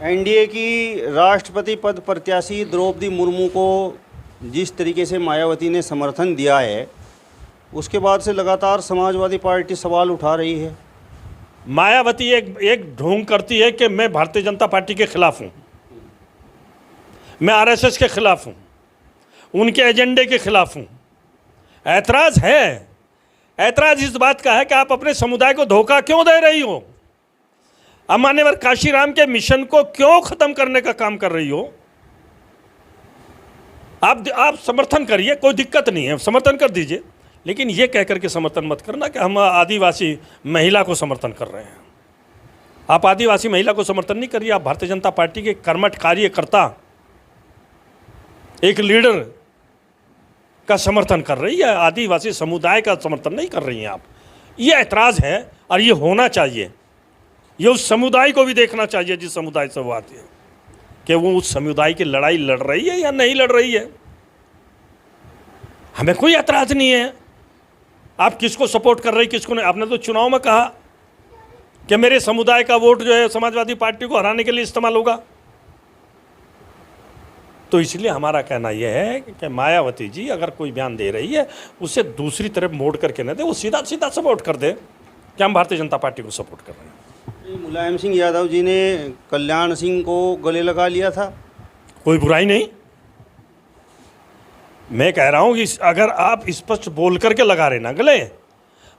NDA की राष्ट्रपति पद प्रत्याशी द्रौपदी मुर्मू को जिस तरीके से मायावती ने समर्थन दिया है, उसके बाद से लगातार समाजवादी पार्टी सवाल उठा रही है। मायावती एक ढोंग करती है कि मैं भारतीय जनता पार्टी के खिलाफ हूँ, मैं आरएसएस के खिलाफ हूँ, उनके एजेंडे के खिलाफ हूँ। ऐतराज़ है, ऐतराज़ इस बात का है कि आप अपने समुदाय को धोखा क्यों दे रही हो, अब मान्यवर काशीराम के मिशन को क्यों खत्म करने का काम कर रही हो। आप समर्थन करिए, कोई दिक्कत नहीं है, समर्थन कर दीजिए, लेकिन ये कह करके समर्थन मत करना कि हम आदिवासी महिला को समर्थन कर रहे हैं। आप आदिवासी महिला को समर्थन नहीं करिए, आप भारतीय जनता पार्टी के कर्मठ कार्यकर्ता, एक लीडर का समर्थन कर रही है, आदिवासी समुदाय का समर्थन नहीं कर रही हैं आप। ये ऐतराज़ है और ये होना चाहिए, ये उस समुदाय को भी देखना चाहिए जिस समुदाय से वो आती है, कि वो उस समुदाय की लड़ाई लड़ रही है या नहीं लड़ रही है। हमें कोई ऐतराज़ नहीं है आप किसको सपोर्ट कर रही, किसको नहीं। आपने तो चुनाव में कहा कि मेरे समुदाय का वोट जो है समाजवादी पार्टी को हराने के लिए इस्तेमाल होगा। तो इसलिए हमारा कहना यह है कि मायावती जी अगर कोई बयान दे रही है उसे दूसरी तरफ मोड़ करके न दे, वो सीधा सीधा सपोर्ट कर दे कि हम भारतीय जनता पार्टी को सपोर्ट कर रहे हैं। मुलायम सिंह यादव जी ने कल्याण सिंह को गले लगा लिया था। कोई बुराई नहीं, मैं कह रहा हूं कि अगर आप स्पष्ट बोल करके लगा रहे ना गले,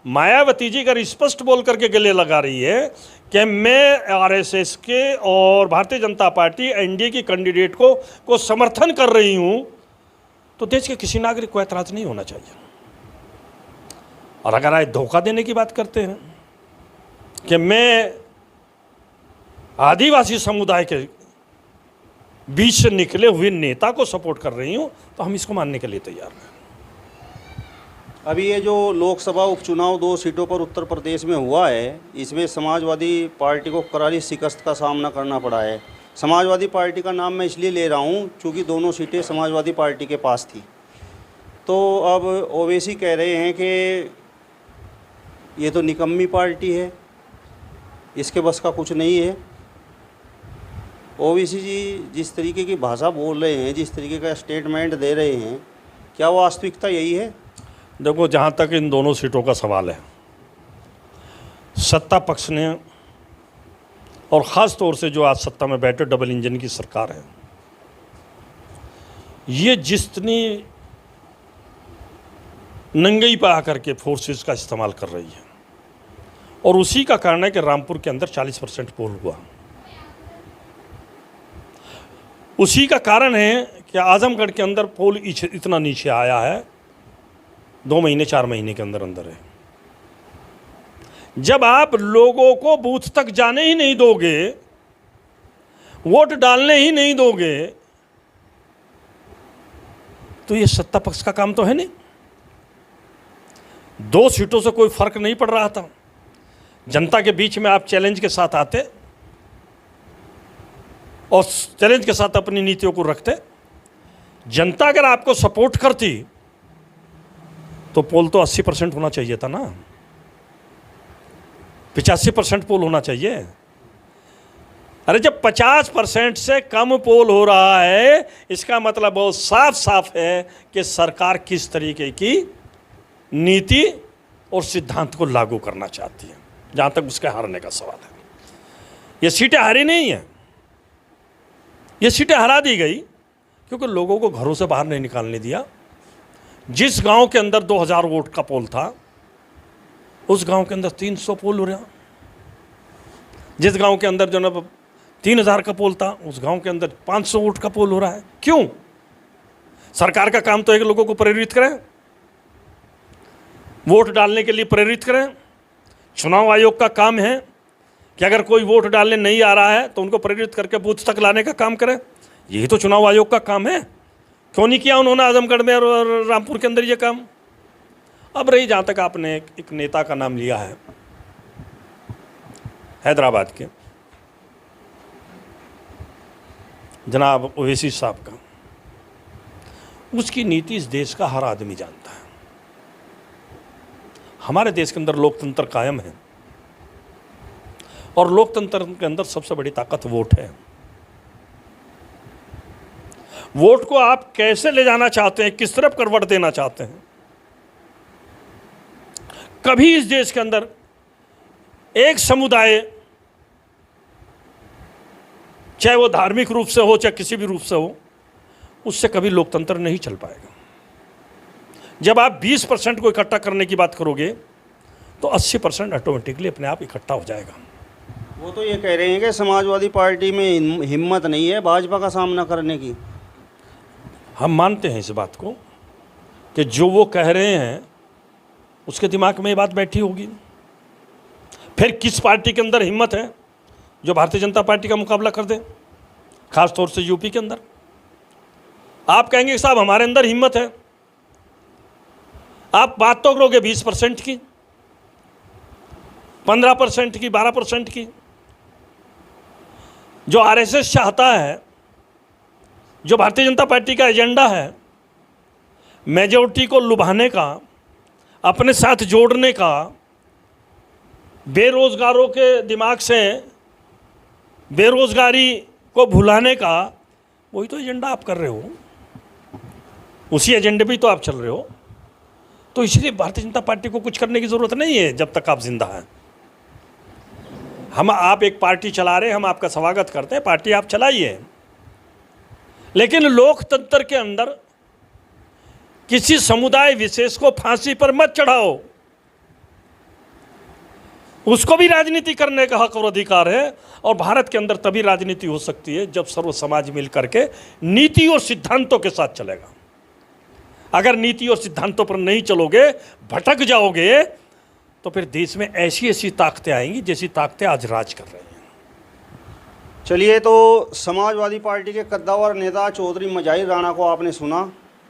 मायावती जी अगर स्पष्ट बोल करके गले लगा रही है कि मैं आरएसएस के और भारतीय जनता पार्टी एनडीए की कैंडिडेट को समर्थन कर रही हूं, तो देश के किसी नागरिक को ऐतराज नहीं होना चाहिए। और अगर आज धोखा देने की बात करते हैं कि मैं आदिवासी समुदाय के बीच से निकले हुए नेता को सपोर्ट कर रही हूं, तो हम इसको मानने के लिए तैयार हैं। अभी ये जो लोकसभा उपचुनाव 2 सीटों पर उत्तर प्रदेश में हुआ है, इसमें समाजवादी पार्टी को करारी शिकस्त का सामना करना पड़ा है। समाजवादी पार्टी का नाम मैं इसलिए ले रहा हूँ क्योंकि दोनों सीटें समाजवादी पार्टी के पास थी। तो अब ओवैसी कह रहे हैं कि ये तो निकम्मी पार्टी है, इसके बस का कुछ नहीं है। ओवैसी जी जिस तरीके की भाषा बोल रहे हैं, जिस तरीके का स्टेटमेंट दे रहे हैं, क्या वास्तविकता यही है? देखो, जहाँ तक इन दोनों सीटों का सवाल है, सत्ता पक्ष ने और ख़ास तौर से जो आज सत्ता में बैठे डबल इंजन की सरकार है, ये जितनी नंगई पे आकर के फोर्सेस का इस्तेमाल कर रही है, और उसी का कारण है कि रामपुर के अंदर 40% पोल हुआ। उसी का कारण है कि आजमगढ़ के अंदर पोल इतना नीचे आया है, 2 महीने 4 महीने के अंदर अंदर है। जब आप लोगों को बूथ तक जाने ही नहीं दोगे, वोट डालने ही नहीं दोगे, तो ये सत्ता पक्ष का काम तो है नहीं। 2 सीटों से कोई फर्क नहीं पड़ रहा था। जनता के बीच में आप चैलेंज के साथ आते और चैलेंज के साथ अपनी नीतियों को रखते। जनता अगर आपको सपोर्ट करती तो पोल तो 80% होना चाहिए था ना, 85% पोल होना चाहिए। अरे जब 50% से कम पोल हो रहा है, इसका मतलब बहुत साफ साफ है कि सरकार किस तरीके की नीति और सिद्धांत को लागू करना चाहती है, जहां तक उसके हारने का सवाल है। ये सीटें हारी नहीं है, ये सीटें हरा दी गई क्योंकि लोगों को घरों से बाहर नहीं निकालने दिया। जिस गांव के अंदर 2000 वोट का पोल था, उस गांव के अंदर 300 पोल हो रहा। जिस गांव के अंदर जो ना 3000 का पोल था, उस गांव के अंदर 500 वोट का पोल हो रहा है। क्यों? सरकार का काम तो है कि लोगों को प्रेरित करें, वोट डालने के लिए प्रेरित करें। चुनाव आयोग का काम है कि अगर कोई वोट डालने नहीं आ रहा है तो उनको प्रेरित करके बूथ तक लाने का काम करें। यही तो चुनाव आयोग का काम है। क्यों नहीं किया उन्होंने आजमगढ़ में और रामपुर के अंदर ये काम? अब रही जहाँ तक आपने एक नेता का नाम लिया है हैदराबाद के जनाब ओवैसी साहब का, उसकी नीति इस देश का हर आदमी जानता है। हमारे देश के अंदर लोकतंत्र कायम है और लोकतंत्र के अंदर सबसे बड़ी ताकत वोट है। वोट को आप कैसे ले जाना चाहते हैं, किस तरफ करवट देना चाहते हैं। कभी इस देश के अंदर एक समुदाय, चाहे वो धार्मिक रूप से हो चाहे किसी भी रूप से हो, उससे कभी लोकतंत्र नहीं चल पाएगा। जब आप 20% को इकट्ठा करने की बात करोगे तो 80% ऑटोमेटिकली अपने आप इकट्ठा हो जाएगा। वो तो ये कह रहे हैं कि समाजवादी पार्टी में हिम्मत नहीं है भाजपा का सामना करने की। हम मानते हैं इस बात को कि जो वो कह रहे हैं उसके दिमाग में ये बात बैठी होगी। फिर किस पार्टी के अंदर हिम्मत है जो भारतीय जनता पार्टी का मुकाबला कर दे, खास तौर से यूपी के अंदर। आप कहेंगे कि साहब हमारे अंदर हिम्मत है, आप बात तो करोगे 20% की, 15% की, 12% की। जो आरएसएस चाहता है, जो भारतीय जनता पार्टी का एजेंडा है, मेजॉरिटी को लुभाने का, अपने साथ जोड़ने का, बेरोजगारों के दिमाग से बेरोजगारी को भुलाने का, वही तो एजेंडा आप कर रहे हो, उसी एजेंडे पे तो आप चल रहे हो। तो इसलिए भारतीय जनता पार्टी को कुछ करने की ज़रूरत नहीं है जब तक आप जिंदा हैं। आप एक पार्टी चला रहे हैं, हम आपका स्वागत करते हैं, पार्टी आप चलाइए, लेकिन लोकतंत्र के अंदर किसी समुदाय विशेष को फांसी पर मत चढ़ाओ। उसको भी राजनीति करने का हक और अधिकार है, और भारत के अंदर तभी राजनीति हो सकती है जब सर्व समाज मिल करके नीति और सिद्धांतों के साथ चलेगा। अगर नीति और सिद्धांतों पर नहीं चलोगे, भटक जाओगे, तो फिर देश में ऐसी ऐसी ताकतें आएंगी जैसी ताकतें आज राज कर रही हैं। चलिए, तो समाजवादी पार्टी के कद्दावर नेता चौधरी मजाहिर राणा को आपने सुना।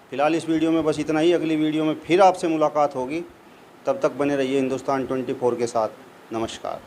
फिलहाल इस वीडियो में बस इतना ही। अगली वीडियो में फिर आपसे मुलाकात होगी। तब तक बने रहिए हिंदुस्तान 24 के साथ। नमस्कार।